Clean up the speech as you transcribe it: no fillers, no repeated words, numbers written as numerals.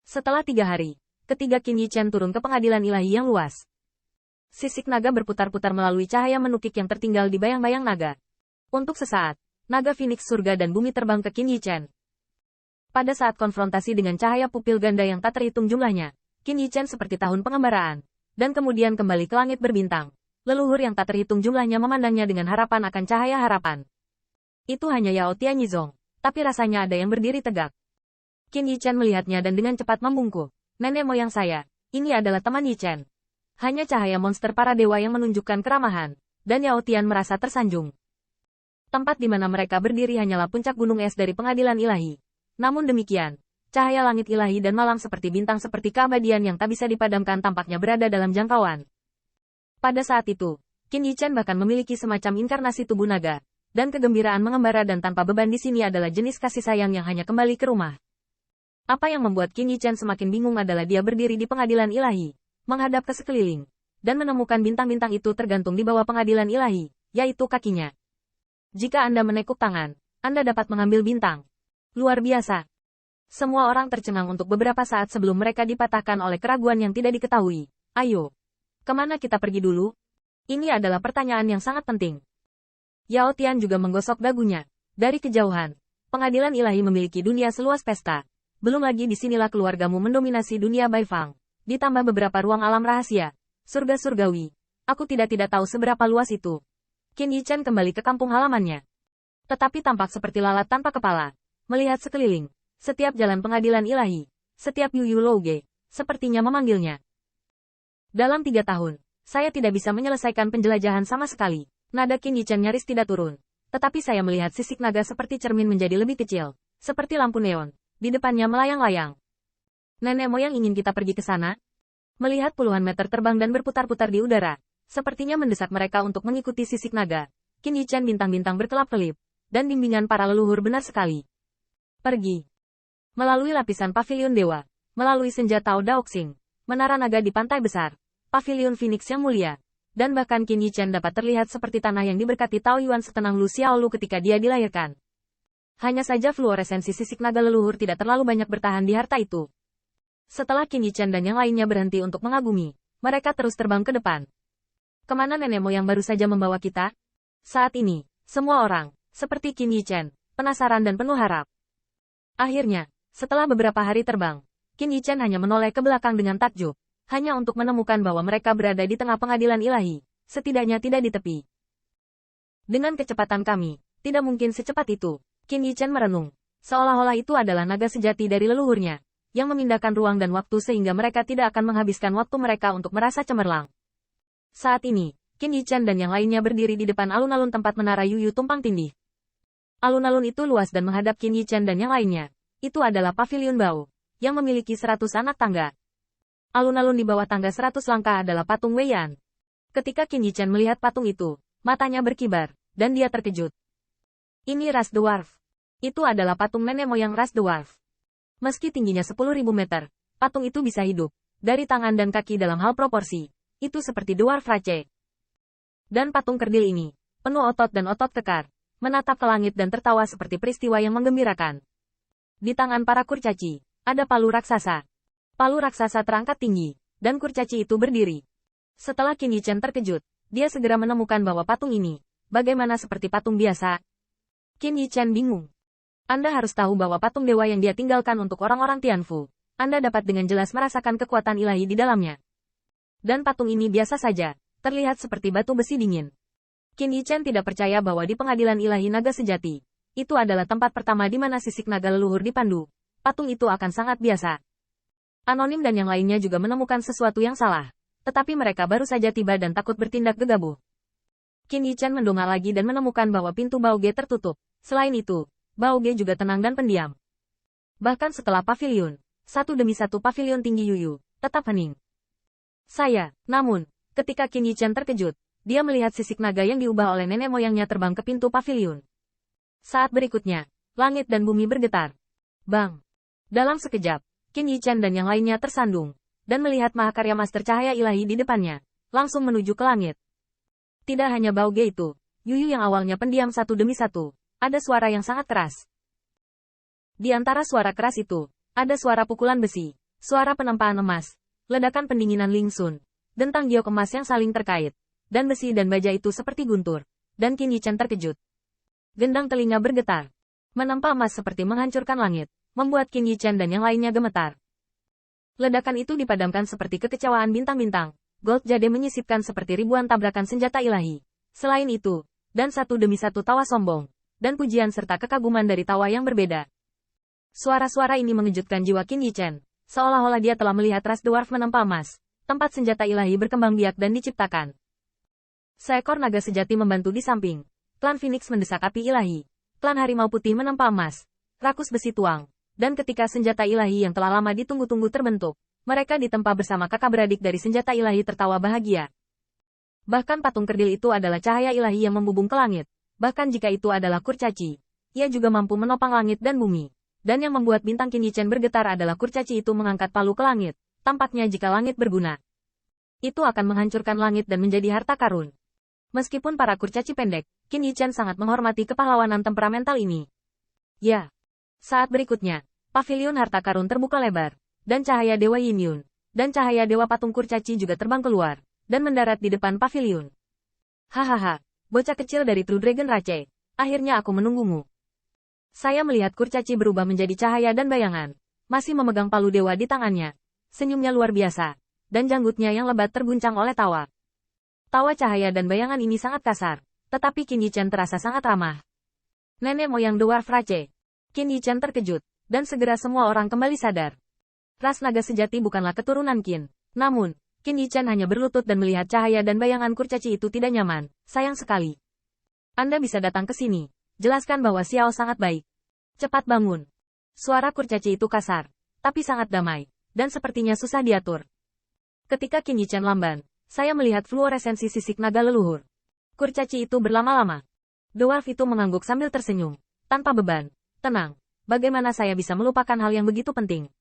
Setelah 3 hari, ketiga Qin Yichen turun ke pengadilan ilahi yang luas. Sisik naga berputar-putar melalui cahaya menukik yang tertinggal di bayang-bayang naga. Untuk sesaat, naga Phoenix surga dan bumi terbang ke Qin Yichen. Pada saat konfrontasi dengan cahaya pupil ganda yang tak terhitung jumlahnya, Qin Yichen seperti tahun pengembaraan, dan kemudian kembali ke langit berbintang. Leluhur yang tak terhitung jumlahnya memandangnya dengan harapan akan cahaya harapan. Itu hanya Yao Tianyizong, tapi rasanya ada yang berdiri tegak. Qin Yichen melihatnya dan dengan cepat membungkuk. Nenek moyang saya, ini adalah teman Yichen. Hanya cahaya monster para dewa yang menunjukkan keramahan, dan Yao Tian merasa tersanjung. Tempat di mana mereka berdiri hanyalah puncak gunung es dari pengadilan ilahi. Namun demikian, cahaya langit ilahi dan malam seperti bintang seperti keabadian yang tak bisa dipadamkan tampaknya berada dalam jangkauan. Pada saat itu, Qin Yichen bahkan memiliki semacam inkarnasi tubuh naga, dan kegembiraan mengembara dan tanpa beban di sini adalah jenis kasih sayang yang hanya kembali ke rumah. Apa yang membuat Qin Yichen semakin bingung adalah dia berdiri di pengadilan ilahi, menghadap ke sekeliling, dan menemukan bintang-bintang itu tergantung di bawah pengadilan ilahi, yaitu kakinya. Jika Anda menekuk tangan, Anda dapat mengambil bintang. Luar biasa. Semua orang tercengang untuk beberapa saat sebelum mereka dipatahkan oleh keraguan yang tidak diketahui. Ayo. Kemana kita pergi dulu? Ini adalah pertanyaan yang sangat penting. Yao Tian juga menggosok dagunya. Dari kejauhan, pengadilan ilahi memiliki dunia seluas pesta. Belum lagi disinilah keluargamu mendominasi dunia Baifang. Ditambah beberapa ruang alam rahasia. Surga surgawi. Aku tidak tahu seberapa luas itu. Qin Yichen kembali ke kampung halamannya. Tetapi tampak seperti lalat tanpa kepala. Melihat sekeliling. Setiap jalan pengadilan ilahi. Setiap Yu Louge. Sepertinya memanggilnya. Dalam 3 tahun, saya tidak bisa menyelesaikan penjelajahan sama sekali. Nada Qin Yichen nyaris tidak turun. Tetapi saya melihat sisik naga seperti cermin menjadi lebih kecil. Seperti lampu neon. Di depannya melayang-layang. Nenek moyang ingin kita pergi ke sana? Melihat puluhan meter terbang dan berputar-putar di udara, sepertinya mendesak mereka untuk mengikuti sisik naga. Qin Yichen bintang-bintang berkelap-kelip, dan bimbingan para leluhur benar sekali. Pergi. Melalui lapisan pavilion dewa, melalui senja Tao Daoxing, menara naga di pantai besar, pavilion Phoenix yang mulia, dan bahkan Qin Yichen dapat terlihat seperti tanah yang diberkati Tao Yuan setenang Lu Xiaolu ketika dia dilahirkan. Hanya saja fluoresensi sisik naga leluhur tidak terlalu banyak bertahan di harta itu. Setelah Qin Yichen dan yang lainnya berhenti untuk mengagumi, mereka terus terbang ke depan. Kemana nenek moyang baru saja membawa kita? Saat ini, semua orang, seperti Qin Yichen, penasaran dan penuh harap. Akhirnya, setelah beberapa hari terbang, Qin Yichen hanya menoleh ke belakang dengan takjub, hanya untuk menemukan bahwa mereka berada di tengah pengadilan ilahi, setidaknya tidak di tepi. Dengan kecepatan kami, tidak mungkin secepat itu. Qin Yichen merenung, seolah-olah itu adalah naga sejati dari leluhurnya, yang memindahkan ruang dan waktu sehingga mereka tidak akan menghabiskan waktu mereka untuk merasa cemerlang. Saat ini, Qin Yichen dan yang lainnya berdiri di depan alun-alun tempat menara Yuyu tumpang tindih. Alun-alun itu luas dan menghadap Qin Yichen dan yang lainnya. Itu adalah pavilion Bao, yang memiliki 100 anak tangga. Alun-alun di bawah tangga 100 langkah adalah patung Wei Yan. Ketika Qin Yichen melihat patung itu, matanya berkibar, dan dia terkejut. Ini ras dwarf. Itu adalah patung nenek moyang ras dwarf. Meski tingginya 10.000 meter, patung itu bisa hidup, dari tangan dan kaki dalam hal proporsi. Itu seperti dwarf race. Dan patung kerdil ini, penuh otot dan otot kekar, menatap ke langit dan tertawa seperti peristiwa yang menggembirakan. Di tangan para kurcaci, ada palu raksasa. Palu raksasa terangkat tinggi, dan kurcaci itu berdiri. Setelah Qin Yichen terkejut, dia segera menemukan bahwa patung ini, bagaimana seperti patung biasa. Qin Yichen bingung. Anda harus tahu bahwa patung dewa yang dia tinggalkan untuk orang-orang Tianfu, Anda dapat dengan jelas merasakan kekuatan ilahi di dalamnya. Dan patung ini biasa saja, terlihat seperti batu besi dingin. Qin Yichen tidak percaya bahwa di pengadilan ilahi naga sejati, itu adalah tempat pertama di mana sisik naga leluhur dipandu. Patung itu akan sangat biasa. Anonim dan yang lainnya juga menemukan sesuatu yang salah, tetapi mereka baru saja tiba dan takut bertindak gegabah. Qin Yichen mendongak lagi dan menemukan bahwa pintu Baoge tertutup. Selain itu, Baoge juga tenang dan pendiam. Bahkan setelah pavilion, satu demi satu pavilion tinggi Yuyu, tetap hening. Namun, ketika Qin Yichen terkejut, dia melihat sisik naga yang diubah oleh nenek moyangnya terbang ke pintu pavilion. Saat berikutnya, langit dan bumi bergetar. Bang! Dalam sekejap, Qin Yichen dan yang lainnya tersandung, dan melihat mahakarya master cahaya ilahi di depannya, langsung menuju ke langit. Tidak hanya Baoge itu, Yuyu yang awalnya pendiam satu demi satu, ada suara yang sangat keras. Di antara suara keras itu, ada suara pukulan besi, Suara penempaan emas, ledakan pendinginan Lingsun, dentang giok emas yang saling terkait, dan besi dan baja itu seperti guntur, dan Qin Yichen terkejut. Gendang telinga bergetar. Menempa emas seperti menghancurkan langit, membuat Qin Yichen dan yang lainnya gemetar. Ledakan itu dipadamkan seperti kekecewaan bintang-bintang. Gold Jade menyisipkan seperti ribuan tabrakan senjata ilahi. Selain itu, dan satu demi satu tawa sombong, dan pujian serta kekaguman dari tawa yang berbeda. Suara-suara ini mengejutkan jiwa Qin Yichen, seolah-olah dia telah melihat ras dwarf menempa emas, tempat senjata ilahi berkembang biak dan diciptakan. Seekor naga sejati membantu di samping. Klan Phoenix mendesak api ilahi. Klan Harimau Putih menempa emas. Rakus besi tuang. Dan ketika senjata ilahi yang telah lama ditunggu-tunggu terbentuk, mereka ditempa bersama kakak beradik dari senjata ilahi tertawa bahagia. Bahkan patung kerdil itu adalah cahaya ilahi yang membubung ke langit. Bahkan jika itu adalah kurcaci, ia juga mampu menopang langit dan bumi. Dan yang membuat bintang Qin Yichen bergetar adalah kurcaci itu mengangkat palu ke langit. Tampaknya jika langit berguna, itu akan menghancurkan langit dan menjadi harta karun. Meskipun para kurcaci pendek, Qin Yichen sangat menghormati kepahlawanan temperamental ini. Ya. Saat berikutnya, pavilion harta karun terbuka lebar, dan cahaya Dewa Yin Yun, dan cahaya Dewa Patung Kurcaci juga terbang keluar, dan mendarat di depan pavilion. Hahaha, bocah kecil dari True Dragon Rache, akhirnya aku menunggumu. Saya melihat Kurcaci berubah menjadi cahaya dan bayangan, masih memegang palu dewa di tangannya. Senyumnya luar biasa, dan janggutnya yang lebat terguncang oleh tawa. Tawa cahaya dan bayangan ini sangat kasar, tetapi Qin Yichen terasa sangat ramah. Nenek moyang Dwarf Rache. Qin Yichen terkejut, dan segera semua orang kembali sadar. Ras naga sejati bukanlah keturunan Qin. Namun, Qin Yichen hanya berlutut dan melihat cahaya dan bayangan kurcaci itu tidak nyaman. Sayang sekali. Anda bisa datang ke sini. Jelaskan bahwa Xiao sangat baik. Cepat bangun. Suara kurcaci itu kasar, tapi sangat damai, dan sepertinya susah diatur. Ketika Qin Yichen lamban, saya melihat fluoresensi sisik naga leluhur. Kurcaci itu berlama-lama. Dwarf itu mengangguk sambil tersenyum. Tanpa beban. Tenang, bagaimana saya bisa melupakan hal yang begitu penting?